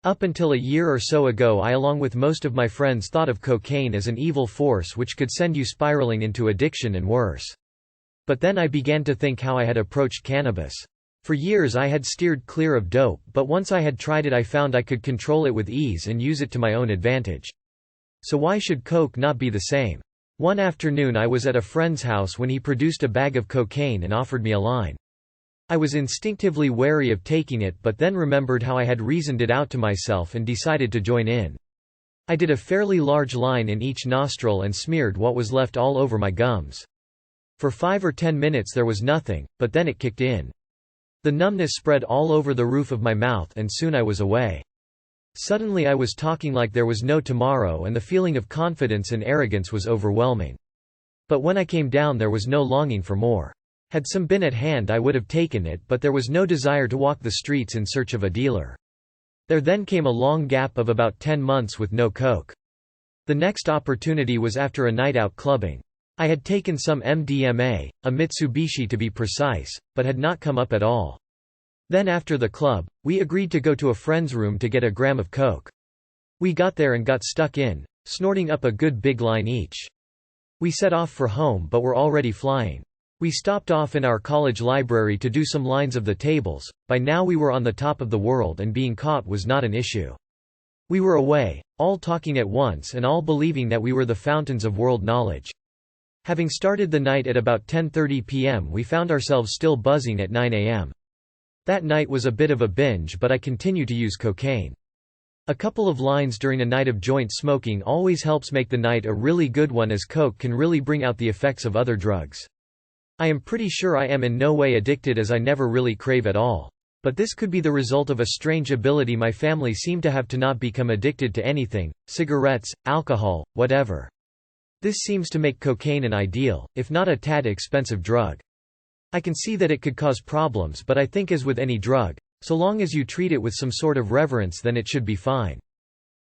Up until a year or so ago I along with most of my friends thought of cocaine as an evil force which could send you spiraling into addiction and worse. But then I began to think how I had approached cannabis. For years I had steered clear of dope, but once I had tried it I found I could control it with ease and use it to my own advantage. So why should coke not be the same? One afternoon I was at a friend's house when he produced a bag of cocaine and offered me a line. I was instinctively wary of taking it but then remembered how I had reasoned it out to myself and decided to join in. I did a fairly large line in each nostril and smeared what was left all over my gums. For 5 or 10 minutes there was nothing, but then it kicked in. The numbness spread all over the roof of my mouth and soon I was away. Suddenly I was talking like there was no tomorrow and the feeling of confidence and arrogance was overwhelming. But when I came down there was no longing for more. Had some been at hand I would have taken it, but there was no desire to walk the streets in search of a dealer. There then came a long gap of about 10 months with no coke. The next opportunity was after a night out clubbing. I had taken some MDMA, a Mitsubishi to be precise, but had not come up at all. Then after the club, we agreed to go to a friend's room to get a gram of coke. We got there and got stuck in, snorting up a good big line each. We set off for home but were already flying. We stopped off in our college library to do some lines of the tables. By now we were on the top of the world and being caught was not an issue. We were away, all talking at once and all believing that we were the fountains of world knowledge. Having started the night at about 10:30 p.m. we found ourselves still buzzing at 9 a.m. That night was a bit of a binge but I continue to use cocaine. A couple of lines during a night of joint smoking always helps make the night a really good one as coke can really bring out the effects of other drugs. I am pretty sure I am in no way addicted as I never really crave at all. But this could be the result of a strange ability my family seemed to have to not become addicted to anything, cigarettes, alcohol, whatever. This seems to make cocaine an ideal, if not a tad expensive drug. I can see that it could cause problems but I think as with any drug, so long as you treat it with some sort of reverence then it should be fine.